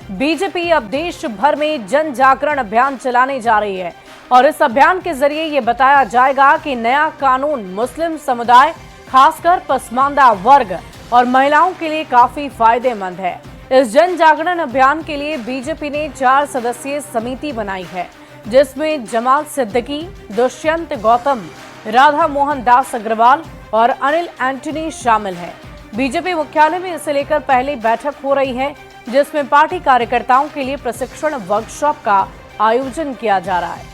BJP अब देश भर में जन जागरण अभियान चलाने जा रही है और इस अभियान के जरिए ये बताया जाएगा कि नया कानून मुस्लिम समुदाय, खासकर पसमानदा वर्ग और महिलाओं के लिए काफी फायदेमंद है। इस जन जागरण अभियान के लिए बीजेपी ने 4 सदस्यीय समिति बनाई है, जिसमें जमाल सिद्दीकी, दुष्यंत गौतम, राधा मोहन दास अग्रवाल और अनिल एंटनी शामिल हैं। बीजेपी मुख्यालय में इसे लेकर पहली बैठक हो रही है, जिसमें पार्टी कार्यकर्ताओं के लिए प्रशिक्षण वर्कशॉप का आयोजन किया जा रहा है।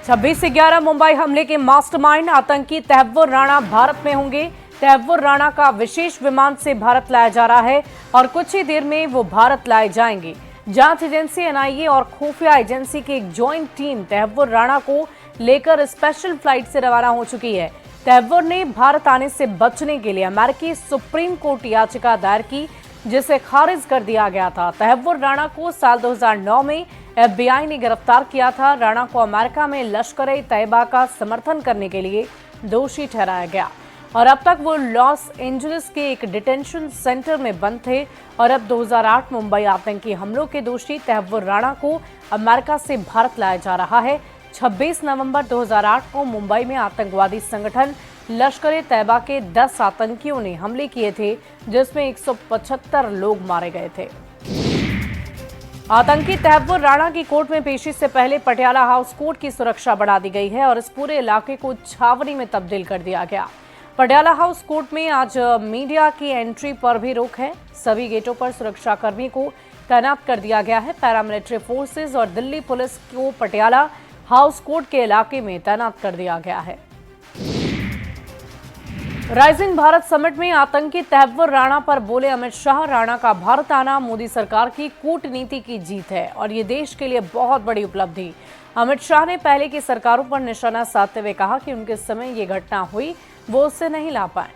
26 से 11 मुंबई हमले के मास्टरमाइंड आतंकी तहव्वुर राणा भारत में होंगे। तहव्वुर राणा का विशेष विमान से भारत लाया जा रहा है और कुछ ही देर में वो भारत लाए जाएंगे। जांच एजेंसी एनआईए और खुफिया एजेंसी की एक ज्वाइंट टीम तहव्वुर राणा को लेकर स्पेशल फ्लाइट से रवाना हो चुकी है। तहव्वुर ने भारत आने से बचने के लिए अमेरिकी सुप्रीम कोर्ट याचिका दायर की, जिसे खारिज कर दिया गया था। तहव्वुर राणा को साल 2009 में एफबीआई ने गिरफ्तार किया था। राणा को अमेरिका में लश्कर-ए-तैयबा का समर्थन करने के लिए दोषी ठहराया गया और अब तक वो लॉस एंजलिस के एक डिटेंशन सेंटर में बंद थे और अब 2008 मुंबई आतंकी हमलों के दोषी तहव्वुर राणा को अमेरिका से भारत लाया जा रहा है। 26 नवंबर 2008 को मुंबई में आतंकवादी संगठन लश्कर-ए-तैयबा के 10 आतंकियों ने हमले किए थे, जिसमें 175 लोग मारे गए थे। आतंकी तहव्वुर राणा की कोर्ट में पेशी से पहले पटियाला हाउस कोर्ट की सुरक्षा बढ़ा दी गई है और इस पूरे इलाके को छावनी में तब्दील कर दिया गया। पटियाला हाउस कोर्ट में आज मीडिया की एंट्री पर भी रोक है। सभी गेटों पर सुरक्षाकर्मी को तैनात कर दिया गया है। पैरामिलिट्री फोर्सेज और दिल्ली पुलिस को पटियाला हाउस कोर्ट के इलाके में तैनात कर दिया गया है। राइजिंग भारत समिट में आतंकी तहव्वुर राणा पर बोले अमित शाह, राणा का भारत आना मोदी सरकार की कूटनीति की जीत है और ये देश के लिए बहुत बड़ी उपलब्धि। अमित शाह ने पहले की सरकारों पर निशाना साधते हुए कहा कि उनके समय ये घटना हुई, वो उससे नहीं ला पाए।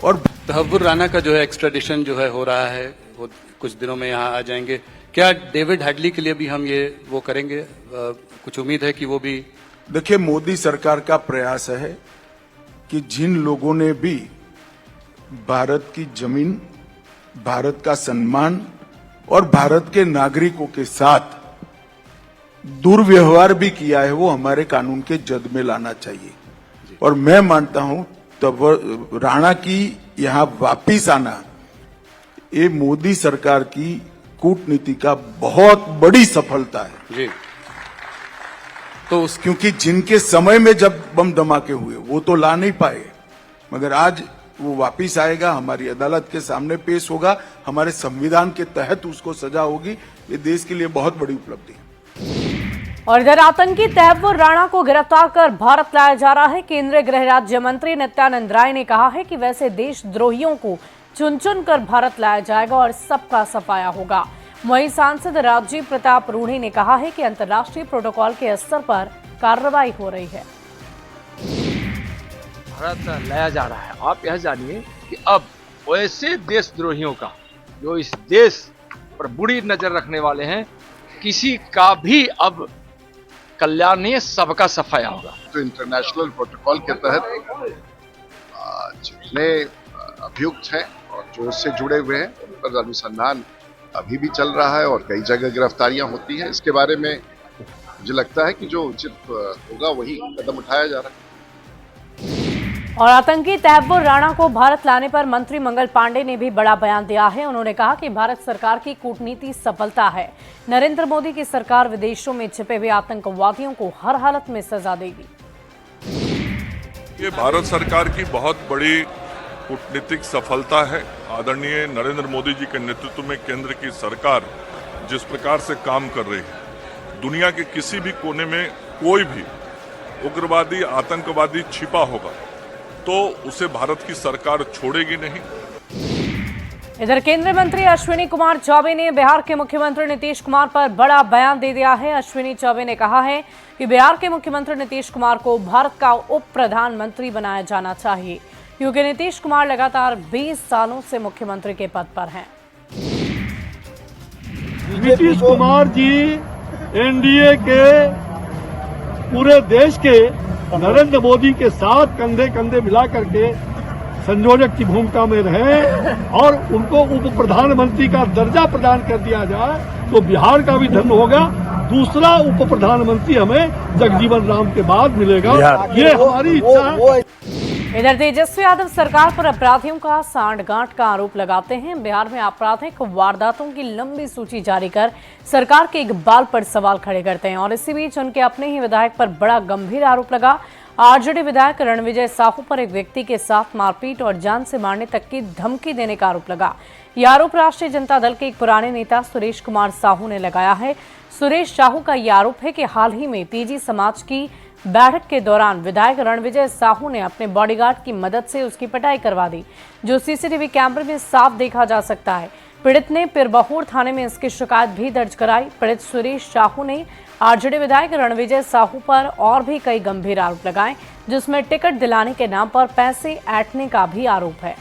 और तहव्वुर राणा का जो है एक्स्ट्राडिशन जो है हो रहा है, वो कुछ दिनों में यहाँ आ जाएंगे। क्या डेविड हेडली के लिए भी हम ये वो करेंगे? कुछ उम्मीद है कि वो भी? देखिए, मोदी सरकार का प्रयास है कि जिन लोगों ने भी भारत की जमीन, भारत का सम्मान और भारत के नागरिकों के साथ दुर्व्यवहार भी किया है, वो हमारे कानून के जद में लाना चाहिए। और मैं मानता हूं तब राणा की यहां वापिस आना ये मोदी सरकार की कूटनीति का बहुत बड़ी सफलता है जी। तो क्योंकि जिनके समय में जब बम धमाके हुए वो तो ला नहीं पाए, मगर आज वो वापिस आएगा, हमारी अदालत के सामने पेश होगा, हमारे संविधान के तहत उसको सजा होगी। ये देश के लिए बहुत बड़ी उपलब्धि है। और इधर आतंकी तहव्वुर राणा को गिरफ्तार कर भारत लाया जा रहा है। केंद्रीय गृह राज्य मंत्री नित्यानंद राय ने कहा है कि वैसे देशद्रोहियों को चुन चुन कर भारत लाया जाएगा और सबका सफाया होगा। वहीं सांसद राजीव प्रताप रूढ़ी ने कहा है कि अंतर्राष्ट्रीय प्रोटोकॉल के स्तर पर कार्रवाई हो रही है। भारत लाया जा रहा है। आप यह जानिए कि अब ऐसे देशद्रोहियों का जो इस देश पर बुरी नजर रखने वाले हैं, किसी का भी अब कल्याण नहीं है, सबका सफाया होगा। तो इंटरनेशनल प्रोटोकॉल के तहत जितने अभियुक्त हैं और जो इससे जुड़े हुए हैं उन पर अनुसंधान अभी भी चल रहा है और कई जगह गिरफ्तारियां होती हैं। इसके बारे में मुझे लगता है कि जो उचित होगा वही कदम उठाया जा रहा है। और आतंकी तहव्वुर राणा को भारत लाने पर मंत्री मंगल पांडे ने भी बड़ा बयान दिया है। उन्होंने कहा कि भारत सरकार की कूटनीति सफलता है। नरेंद्र मोदी की सरकार विदेशों में छिपे हुए आतंकवादियों को हर हालत में सजा देगी। ये भारत सरकार की बहुत बड़ी कूटनीतिक सफलता है। आदरणीय नरेंद्र मोदी जी के नेतृत्व में केंद्र की सरकार जिस प्रकार से काम कर रही है, दुनिया के किसी भी कोने में कोई भी उग्रवादी, आतंकवादी छिपा होगा तो उसे भारत की सरकार छोड़ेगी नहीं। इधर केंद्रीय मंत्री अश्विनी कुमार चौबे ने बिहार के मुख्यमंत्री नीतीश कुमार पर बड़ा बयान दे दिया है। अश्विनी चौबे ने कहा है कि बिहार के मुख्यमंत्री नीतीश कुमार को भारत का उप प्रधानमंत्री बनाया जाना चाहिए, क्योंकि नीतीश कुमार लगातार 20 सालों से मुख्यमंत्री के पद पर हैं। नीतीश कुमार जी एनडीए के पूरे देश के नरेंद्र मोदी के साथ कंधे कंधे मिला करके संयोजक की भूमिका में रहे और उनको उप प्रधानमंत्री का दर्जा प्रदान कर दिया जाए तो बिहार का भी धन्य होगा। दूसरा उप प्रधानमंत्री हमें जगजीवन राम के बाद मिलेगा, ये हमारी इच्छा है। इधर तेजस्वी यादव सरकार पर अपराधियों का सांठगांठ का आरोप लगाते हैं। बिहार में आपराधिक वारदातों की लंबी सूची जारी कर सरकार के इकबाल पर सवाल खड़े करते हैं और इसी बीच उनके अपने ही विधायक पर बड़ा गंभीर आरोप लगा। आरजेडी विधायक रणविजय साहू पर एक व्यक्ति के साथ मारपीट और जान से मारने तक की धमकी देने का आरोप लगा। यह आरोप राष्ट्रीय जनता दल के एक पुराने नेता सुरेश कुमार साहू ने लगाया है। सुरेश साहू का यह आरोप है कि हाल ही में तीजी समाज की बैठक के दौरान विधायक रणविजय साहू ने अपने बॉडीगार्ड की मदद से उसकी पिटाई करवा दी, जो सीसीटीवी कैमरे में साफ देखा जा सकता है। पीड़ित ने पिरबहूर थाने में इसकी शिकायत भी दर्ज कराई। पीड़ित सुरेश साहू ने आरजेडी विधायक रणविजय साहू पर और भी कई गंभीर आरोप लगाए, जिसमें टिकट दिलाने के नाम पर पैसे ऐंठने का भी आरोप है।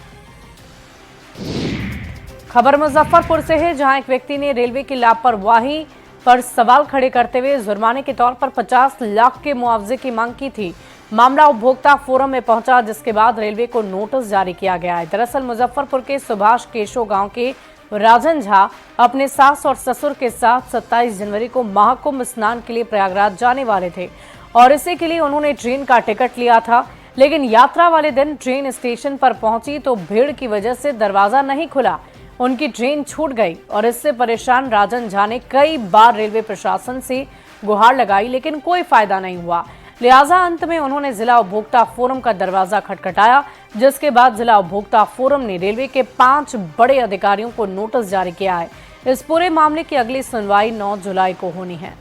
खबर मुजफ्फरपुर से है, जहां एक व्यक्ति ने रेलवे की लापरवाही पर सवाल खड़े करते हुए जुर्माने के तौर पर 50 लाख के मुआवजे की मांग की थी। मामला उपभोक्ता फोरम में पहुंचा, जिसके बाद रेलवे को नोटिस जारी किया गया है। दरअसल मुजफ्फरपुर के सुभाष केशो गांव के राजन झा अपने सास और ससुर के साथ 27 जनवरी को महाकुंभ स्नान के लिए प्रयागराज जाने वाले थे और इसी के लिए उन्होंने ट्रेन का टिकट लिया था। लेकिन यात्रा वाले दिन ट्रेन स्टेशन पर पहुंची तो भीड़ की वजह से दरवाजा नहीं खुला, उनकी ट्रेन छूट गई और इससे परेशान राजन झा ने कई बार रेलवे प्रशासन से गुहार लगाई, लेकिन कोई फायदा नहीं हुआ। लिहाजा अंत में उन्होंने जिला उपभोक्ता फोरम का दरवाजा खटखटाया, जिसके बाद जिला उपभोक्ता फोरम ने रेलवे के 5 बड़े अधिकारियों को नोटिस जारी किया है। इस पूरे मामले की अगली सुनवाई 9 जुलाई को होनी है।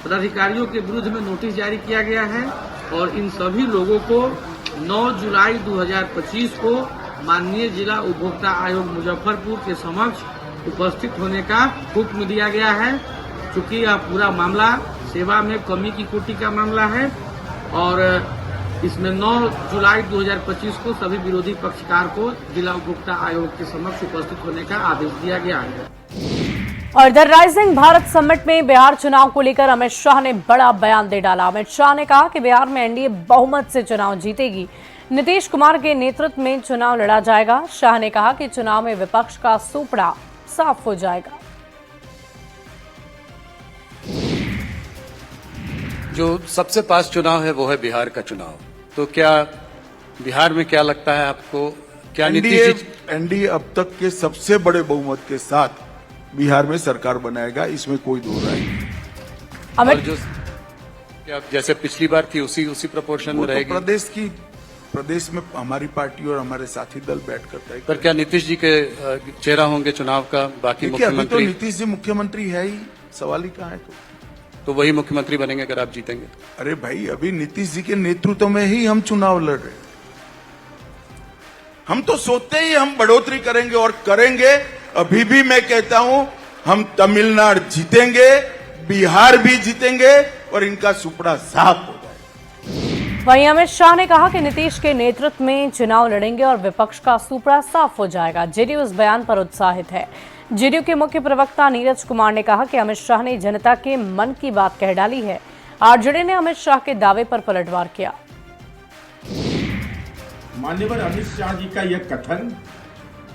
पदाधिकारियों के विरुद्ध में नोटिस जारी किया गया है और इन सभी लोगों को 9 जुलाई 2025 को माननीय जिला उपभोक्ता आयोग मुजफ्फरपुर के समक्ष उपस्थित होने का हुक्म दिया गया है। चूंकि यह पूरा मामला सेवा में कमी की कोटि का मामला है और इसमें 9 जुलाई 2025 को सभी विरोधी पक्षकार को जिला उपभोक्ता आयोग के समक्ष उपस्थित होने का आदेश दिया गया है। और इधर राइजिंग भारत समिट में बिहार चुनाव को लेकर अमित शाह ने बड़ा बयान दे डाला। अमित शाह ने कहा कि बिहार में एनडीए बहुमत से चुनाव जीतेगी, नीतीश कुमार के नेतृत्व में चुनाव लड़ा जाएगा। शाह ने कहा कि चुनाव में विपक्ष का सुपड़ा साफ हो जाएगा। जो सबसे पास चुनाव है वो है बिहार का चुनाव। तो क्या बिहार में क्या लगता है आपको, क्या नीतीश जी एनडीए अब तक के सबसे बड़े बहुमत के साथ बिहार में सरकार बनाएगा, इसमें कोई दो राय नहीं। और जो क्या जैसे पिछली बार थी उसी प्रोपोर्शन में रहेगी? प्रदेश में हमारी पार्टी और हमारे साथी दल बैठ करता है। पर क्या नीतीश जी के चेहरा होंगे चुनाव का? बाकी मुख्यमंत्री तो नीतीश जी मुख्यमंत्री है ही, सवाल ही कहाँ है। तो वही मुख्यमंत्री बनेंगे अगर आप जीतेंगे? अरे भाई, अभी नीतीश जी के नेतृत्व में ही हम चुनाव लड़ रहे हैं। हम तो सोचते ही हम बढ़ोतरी करेंगे और करेंगे। अभी भी मैं कहता हूं हम तमिलनाडु जीतेंगे, बिहार भी जीतेंगे और इनका सुपड़ा साफ हो जाएगा। वहीं अमित शाह ने कहा कि नीतीश के नेतृत्व में चुनाव लड़ेंगे और विपक्ष का सुपड़ा साफ हो जाएगा। जेडीयू इस बयान पर उत्साहित है। जेडीयू के मुख्य प्रवक्ता नीरज कुमार ने कहा कि अमित शाह ने जनता के मन की बात कह डाली है। आरजेडी ने अमित शाह के दावे पर पलटवार किया। माननीय अमित शाह जी का यह कथन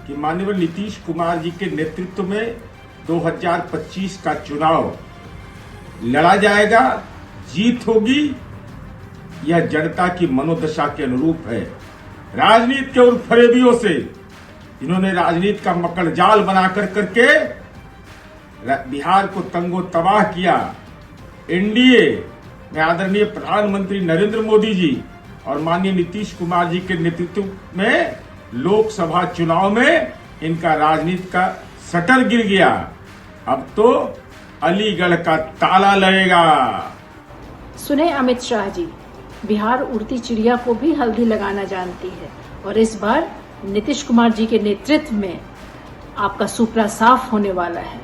कि माननीय नीतीश कुमार जी के नेतृत्व में 2025 का चुनाव लड़ा जाएगा, जीत होगी, यह जनता की मनोदशा के अनुरूप है। राजनीति के उन फरेबियों से इन्होंने राजनीति का मकड़ जाल बना करके बिहार को तंगो तबाह किया। एनडीए में आदरणीय प्रधानमंत्री नरेंद्र मोदी जी और माननीय नीतीश कुमार जी के नेतृत्व में लोकसभा चुनाव में इनका राजनीति का शटर गिर गया। अब तो अलीगढ़ का ताला लगेगा। सुने अमित शाह जी, बिहार उड़ती चिड़िया को भी हल्दी लगाना जानती है और इस बार नीतीश कुमार जी के नेतृत्व में आपका सुपड़ा साफ होने वाला है।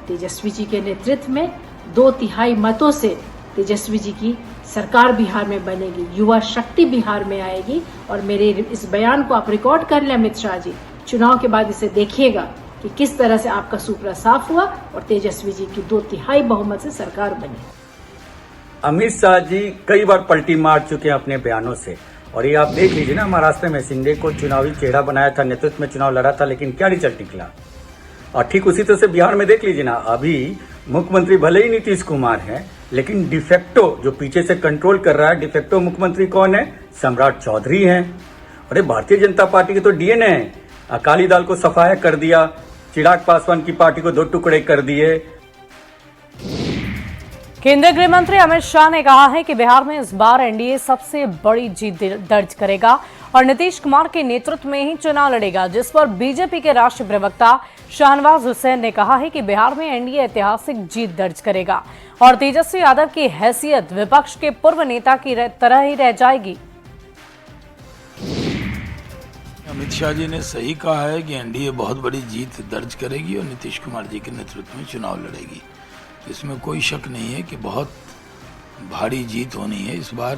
तेजस्वी जी के नेतृत्व में 2/3 मतों से तेजस्वी जी की सरकार बिहार में बनेगी, युवा शक्ति बिहार में आएगी। और मेरे इस बयान को आप रिकॉर्ड कर लें अमित शाह जी, चुनाव के बाद इसे देखिएगा कि किस तरह से आपका सुपड़ा साफ हुआ और तेजस्वी जी की 2/3 बहुमत से सरकार बनी। अमित शाह जी कई बार पलटी मार चुके हैं अपने बयानों से, और ये आप देख लीजिए ना, महाराष्ट्र में शिंदे को चुनावी चेहरा बनाया था, नेतृत्व में चुनाव लड़ा था, लेकिन क्या रिजल्ट निकला। और ठीक उसी तरह से बिहार में देख लीजिए ना, अभी मुख्यमंत्री भले ही नीतीश कुमार हैं, लेकिन डिफेक्टो जो पीछे से कंट्रोल कर रहा है, डिफेक्टो मुख्यमंत्री कौन है? सम्राट चौधरी हैं। अरे भारतीय जनता पार्टी के तो डीएनए है, अकाली दल को सफाया कर दिया, चिराग पासवान की पार्टी को 2 टुकड़े कर दिए। केंद्रीय गृह मंत्री अमित शाह ने कहा है कि बिहार में इस बार एनडीए सबसे बड़ी जीत दर्ज करेगा और नीतीश कुमार के नेतृत्व में ही चुनाव लड़ेगा, जिस पर बीजेपी के राष्ट्रीय प्रवक्ता शाहनवाज हुसैन ने कहा है कि बिहार में एनडीए ऐतिहासिक जीत दर्ज करेगा और तेजस्वी यादव की हैसियत विपक्ष के पूर्व नेता की तरह ही रह जाएगी। अमित शाह जी ने सही कहा है कि एनडीए बहुत बड़ी जीत दर्ज करेगी और नीतीश कुमार जी के नेतृत्व में चुनाव लड़ेगी। इसमें कोई शक नहीं है कि बहुत भारी जीत होनी है। इस बार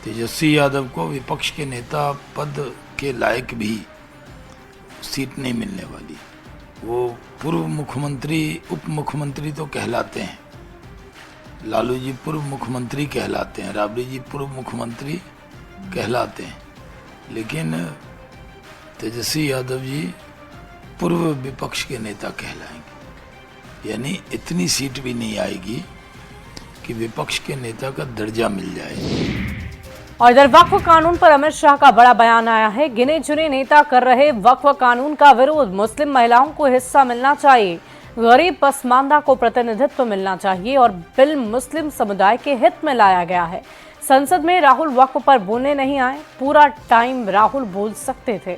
तेजस्वी यादव को विपक्ष के नेता पद के लायक भी सीट नहीं मिलने वाली। वो पूर्व मुख्यमंत्री, उप मुख्यमंत्री तो कहलाते हैं, लालू जी पूर्व मुख्यमंत्री कहलाते हैं, राबड़ी जी पूर्व मुख्यमंत्री कहलाते हैं, लेकिन तेजस्वी यादव जी पूर्व विपक्ष के नेता कहलाएंगे। यानी इतनी सीट भी नहीं आएगी कि विपक्ष के नेता का दर्जा मिल जाए। और इधर वक्फ कानून पर अमित शाह का बड़ा बयान आया है। गिने चुने नेता कर रहे वक्फ कानून का विरोध, मुस्लिम महिलाओं को हिस्सा मिलना चाहिए, गरीब पसमानदा को प्रतिनिधित्व मिलना चाहिए और बिल मुस्लिम समुदाय के हित में लाया गया है। संसद में राहुल वक्फ पर बोलने नहीं आए, पूरा टाइम राहुल बोल सकते थे।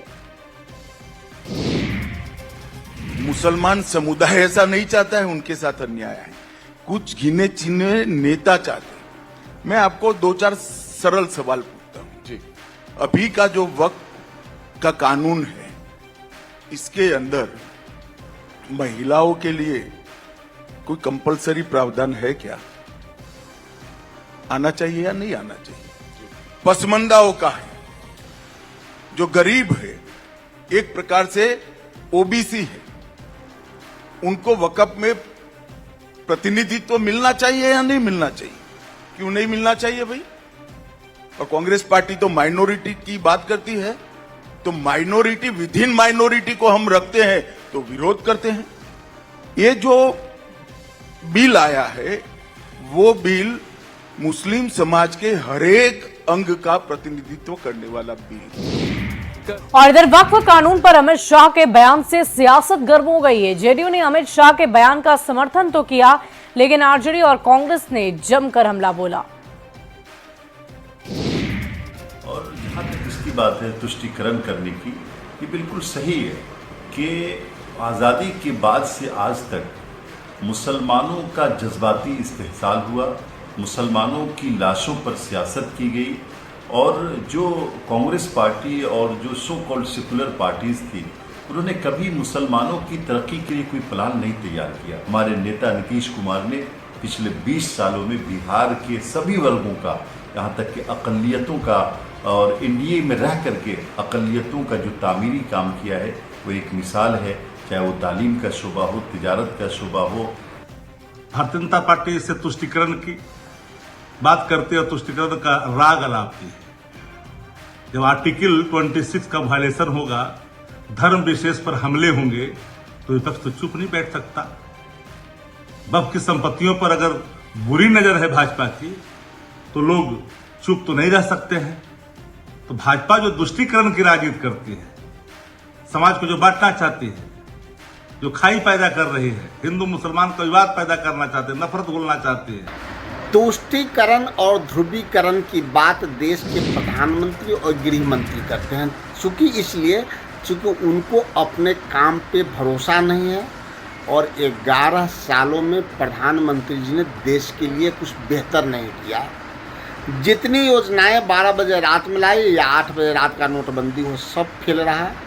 मुसलमान समुदाय ऐसा नहीं चाहता है, उनके साथ अन्याय है। कुछ गिने चुने नेता चाहते हैं। मैं आपको 2-4 सरल सवाल पूछता हूं जी। अभी का जो वक्फ का कानून है, इसके अंदर महिलाओं के लिए कोई कंपलसरी प्रावधान है क्या? आना चाहिए या नहीं आना चाहिए? पसमंदाओं का है, जो गरीब है, एक प्रकार से ओबीसी है, उनको वक्फ में प्रतिनिधित्व मिलना चाहिए या नहीं मिलना चाहिए? क्यों नहीं मिलना चाहिए भाई? और कांग्रेस पार्टी तो माइनॉरिटी की बात करती है, तो माइनॉरिटी विद इन माइनॉरिटी को हम रखते हैं तो विरोध करते हैं। ये जो बिल आया है, वो बिल मुस्लिम समाज के हरेक अंग का प्रतिनिधित्व करने वाला बिल। और इधर वक्फ कानून पर अमित शाह के बयान से सियासत गर्म हो गई है। जेडीयू ने अमित शाह के बयान का समर्थन तो किया, लेकिन आरजेडी और कांग्रेस ने जमकर हमला बोला। और जहां तक इसकी बात है तुष्टीकरण करने की, ये बिल्कुल सही है कि आज़ादी के बाद से आज तक मुसलमानों का जज्बाती इस्तेहसाल हुआ, मुसलमानों की लाशों पर सियासत की गई, और जो कांग्रेस पार्टी और जो सो कॉल्ड सेकुलर पार्टीज थी, उन्होंने कभी मुसलमानों की तरक्की के लिए कोई प्लान नहीं तैयार किया। हमारे नेता नीतीश कुमार ने पिछले 20 सालों में बिहार के सभी वर्गों का, यहाँ तक कि अक़लियतों का, और एनडीए में रह करके अक़लियतों का जो तामीरी काम किया है, वो एक मिसाल है। चाहे वो तालीम का शोबा हो, तिजारत का शोबा हो। भारतीय जनता पार्टी से तुष्टीकरण की बात करते हैं, तुष्टीकरण का राग अलापती है। जब आर्टिकल 26 का वायलेशन होगा, धर्म विशेष पर हमले होंगे, तो विपक्ष तो चुप नहीं बैठ सकता। वक्फ की संपत्तियों पर अगर बुरी नजर है भाजपा की, तो लोग चुप तो नहीं रह सकते हैं। तो भाजपा जो तुष्टीकरण की राजनीति करती है, समाज को जो बांटना चाहती है, जो खाई पैदा कर रही है, हिंदू मुसलमान का विवाद पैदा करना चाहते हैं, नफरत घोलना चाहती है। तुष्टीकरण और ध्रुवीकरण की बात देश के प्रधानमंत्री और गृह मंत्री करते हैं, चूंकि उनको अपने काम पे भरोसा नहीं है और 11 सालों में प्रधानमंत्री जी ने देश के लिए कुछ बेहतर नहीं किया। जितनी योजनाएं 12 बजे रात में लाई या 8 बजे रात का नोटबंदी हो, सब फेल रहा है।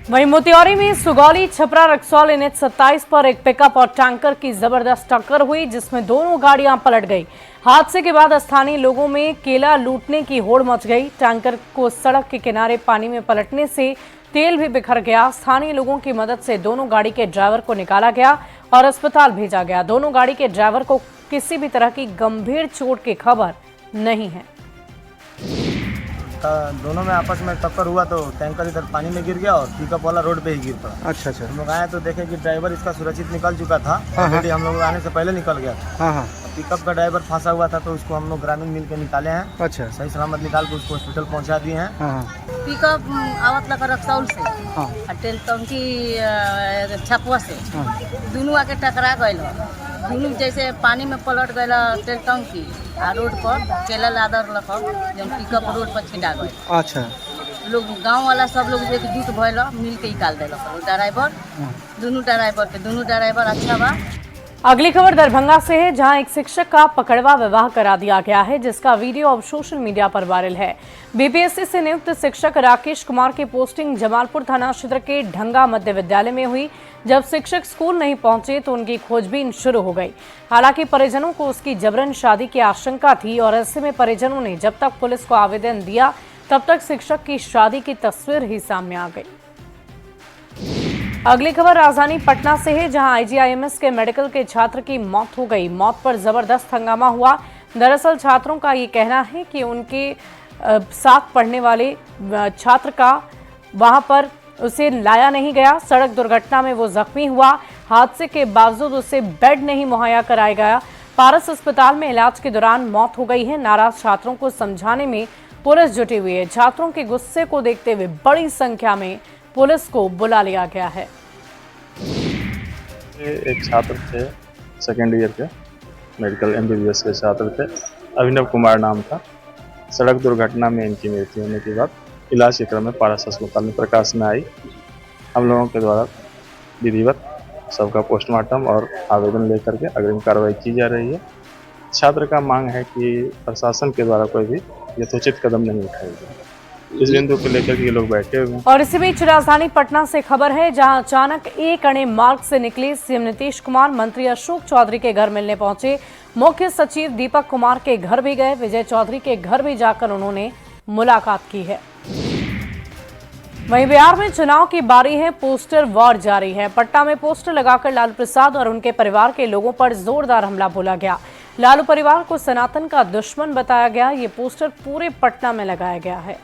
वहीं मोतिहारी में सुगौली छपरा रक्सौल NH 27 पर एक पिकअप और टैंकर की जबरदस्त टक्कर हुई, जिसमें दोनों गाड़ियां पलट गई। हादसे के बाद स्थानीय लोगों में केला लूटने की होड़ मच गई। टैंकर को सड़क के किनारे पानी में पलटने से तेल भी बिखर गया। स्थानीय लोगों की मदद से दोनों गाड़ी के ड्राइवर को निकाला गया और अस्पताल भेजा गया। दोनों गाड़ी के ड्राइवर को किसी भी तरह की गंभीर चोट की खबर नहीं है। दोनों में आपस में टक्कर हुआ तो टैंकर इधर पानी में गिर गया और पिकअप वाला रोड पे ही गिर पड़ा। अच्छा अच्छा। हम लोग आए तो देखे कि ड्राइवर इसका सुरक्षित निकल चुका था, ऑलरेडी हम लोग आने से पहले निकल गया था। हाँ हाँ। पिकअप का ड्राइवर फंसा हुआ था तो उसको हम लोग ग्रामीण मिल के निकाले हैं। अच्छा। सही सलामत निकाल के उसको हॉस्पिटल पहुंचा दिए हैं। हाँ हाँ। पिकअप आवत लगा रक्सौल से हाँ। तेल टंकी छपुआ से दोनों आके टकरा गए। दोनों जैसे पानी में पलट गए तेल टंकी आ रोड पर केला लादर लखब जब पिकअप रोड पर छिंटा गए। अच्छा। लोग गांव वाला सब लोग एकजुट भइल मिल के निकाल दिल ड्राइवर। दोनों ड्राइवर अच्छा बा। अगली खबर दरभंगा से है, जहां एक शिक्षक का पकड़वा विवाह करा दिया गया है, जिसका वीडियो अब सोशल मीडिया पर वायरल है। बीपीएससी से नियुक्त शिक्षक राकेश कुमार की पोस्टिंग जमालपुर थाना क्षेत्र के ढंगा मध्य विद्यालय में हुई। जब शिक्षक स्कूल नहीं पहुंचे तो उनकी खोजबीन शुरू हो गई। हालांकि परिजनों को उसकी जबरन शादी की आशंका थी और ऐसे में परिजनों ने जब तक पुलिस को आवेदन दिया तब तक शिक्षक की शादी की तस्वीर ही सामने आ गई। अगली खबर राजधानी पटना से है, जहां आईजीआईएमएस के मेडिकल के छात्र की मौत हो गई। मौत पर जबरदस्त हंगामा हुआ। दरअसल छात्रों का ये कहना है कि उनके साथ पढ़ने वाले छात्र का वहां पर उसे लाया नहीं गया। सड़क दुर्घटना में वो जख्मी हुआ। हादसे के बावजूद उसे बेड नहीं मुहैया कराया गया। पारस अस्पताल में इलाज के दौरान मौत हो गई है। नाराज छात्रों को समझाने में पुलिस जुटी हुई है। छात्रों के गुस्से को देखते हुए बड़ी संख्या में पुलिस को बुला लिया गया है। एक छात्र थे, सेकेंड ईयर के मेडिकल एमबीबीएस के छात्र थे, अभिनव कुमार नाम था। सड़क दुर्घटना में इनकी मृत्यु होने के बाद इलाज के क्रम में पारस अस्पताल में प्रकाश में आई। हम लोगों के द्वारा विधिवत सबका पोस्टमार्टम और आवेदन लेकर के अग्रिम कार्रवाई की जा रही है। छात्र का मांग है कि प्रशासन के द्वारा कोई भी यथोचित कदम नहीं उठाया जाए। इस बिंदु को लेकर ये लोग बैठे हुए हैं। और इसी बीच राजधानी पटना से खबर है, जहां अचानक एक अणे मार्ग से निकले सीएम नीतीश कुमार मंत्री अशोक चौधरी के घर मिलने पहुंचे। मुख्य सचिव दीपक कुमार के घर भी गए। विजय चौधरी के घर भी जाकर उन्होंने मुलाकात की है। वहीं बिहार में चुनाव की बारी है, पोस्टर वॉर जारी है। पटना में पोस्टर लगाकर लालू प्रसाद और उनके परिवार के लोगों पर जोरदार हमला बोला गया। लालू परिवार को सनातन का दुश्मन बताया गया। ये पोस्टर पूरे पटना में लगाया गया है।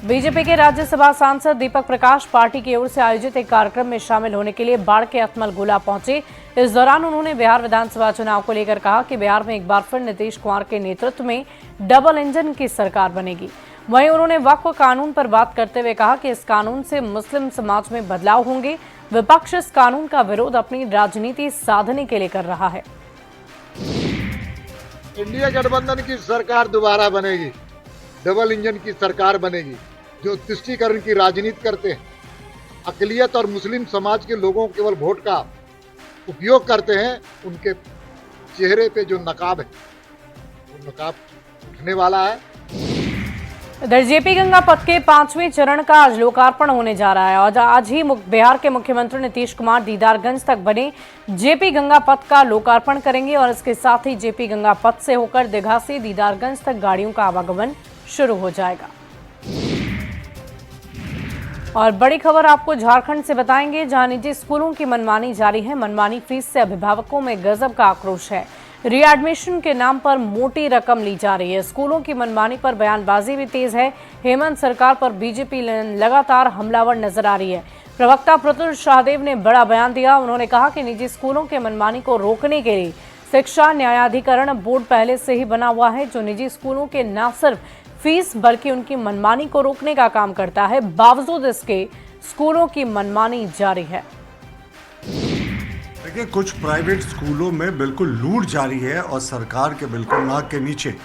बीजेपी के राज्यसभा सांसद दीपक प्रकाश पार्टी की ओर से आयोजित एक कार्यक्रम में शामिल होने के लिए बाढ़ के अतमल गोला पहुंचे। इस दौरान उन्होंने बिहार विधानसभा चुनाव को लेकर कहा कि बिहार में एक बार फिर नीतीश कुमार के नेतृत्व में डबल इंजन की सरकार बनेगी। वहीं उन्होंने वक्फ कानून पर बात करते हुए कहा कि इस कानून से मुस्लिम समाज में बदलाव होंगे। विपक्ष इस कानून का विरोध अपनी राजनीति साधने के लिए कर रहा है। इंडिया गठबंधन की सरकार दोबारा बनेगी, डबल इंजन की सरकार बनेगी। जो तुष्टीकरण की राजनीति करते हैं, अकलियत और मुस्लिम समाज के लोगों केवल वोट का उपयोग करते हैं, उनके चेहरे पे जो नकाब है वो नकाब उठने वाला है। इधर जेपी गंगा पथ के 5वें चरण का आज लोकार्पण होने जा रहा है और आज ही बिहार के मुख्यमंत्री नीतीश कुमार दीदारगंज तक बने जेपी गंगा पथ का लोकार्पण करेंगे और इसके साथ ही जेपी गंगा पथ से होकर दीघा से दीदारगंज तक गाड़ियों का आवागमन शुरू हो जाएगा। और बड़ी खबर आपको झारखंड से बताएंगे, जहां निजी स्कूलों की मनमानी जारी है। मनमानी फीस से अभिभावकों में गजब का आक्रोश है। रीएडमिशन के नाम पर मोटी रकम ली जा रही है। स्कूलों की मनमानी पर बयानबाजी भी तेज है। हेमंत सरकार पर बीजेपी लगातार हमलावर नजर आ रही है। प्रवक्ता प्रतुल शाहदेव ने बड़ा बयान दिया। उन्होंने कहा कि निजी स्कूलों के मनमानी को रोकने के लिए शिक्षा न्यायाधिकरण बोर्ड पहले से ही बना हुआ है, जो निजी स्कूलों के न सिर्फ फीस बल्कि उनकी मनमानी को रोकने का काम करता है। बावजूद इसके स्कूलों की मनमानी जारी है। देखिए, कुछ प्राइवेट स्कूलों में बिल्कुल लूट जारी है और सरकार के बिल्कुल नाक के नीचे।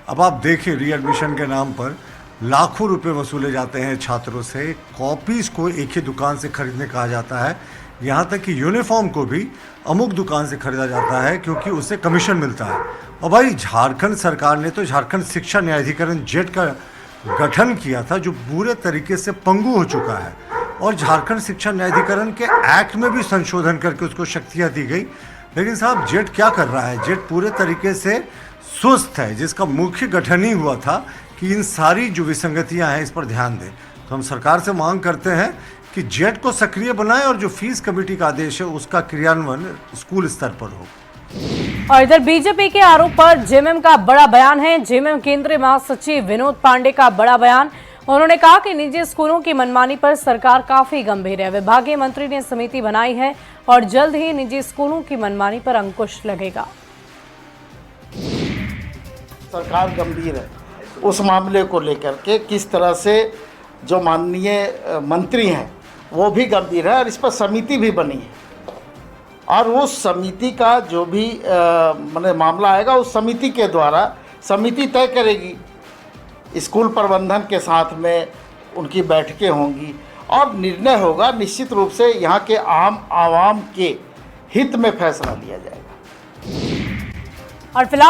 अब आप देखिए, रीएडमिशन के नाम पर लाखों रुपए वसूले जाते हैं छात्रों से। कॉपीज को एक ही दुकान से खरीदने कहा जाता है। यहाँ तक कि यूनिफॉर्म को भी अमुक दुकान से खरीदा जाता है क्योंकि उससे कमीशन मिलता है। और भाई, झारखंड सरकार ने तो झारखंड शिक्षा न्यायाधिकरण जेट का गठन किया था, जो पूरे तरीके से पंगु हो चुका है। और झारखंड शिक्षा न्यायाधिकरण के एक्ट में भी संशोधन करके उसको शक्तियाँ दी गई। लेकिन साहब, जेट क्या कर रहा है? जेट पूरे तरीके से सुस्त है, जिसका मुख्य गठन ही हुआ था कि इन सारी जो विसंगतियाँ हैं इस पर ध्यान दें। तो हम सरकार से मांग करते हैं कि जेट को सक्रिय बनाएं और जो फीस कमेटी का आदेश है उसका क्रियान्वयन स्कूल स्तर पर हो। और इधर बीजेपी के आरोप पर जेएमएम का बड़ा बयान है। जेएमएम केंद्रीय महासचिव विनोद पांडे का बड़ा बयान। उन्होंने कहा कि निजी स्कूलों की मनमानी पर सरकार काफी गंभीर है। विभागीय मंत्री ने समिति बनाई है और जल्द ही निजी स्कूलों की मनमानी पर अंकुश लगेगा। सरकार गंभीर है उस मामले को लेकर के, किस तरह से जो माननीय मंत्री हैं वो भी गंभीर है और इस पर समिति भी बनी है और उस समिति का जो भी मामला आएगा उस समिति के द्वारा समिति तय करेगी। स्कूल प्रबंधन के साथ में उनकी बैठकें होंगी और निर्णय होगा। निश्चित रूप से यहाँ के आम आवाम के हित में फैसला लिया जाएगा। और फिलहाल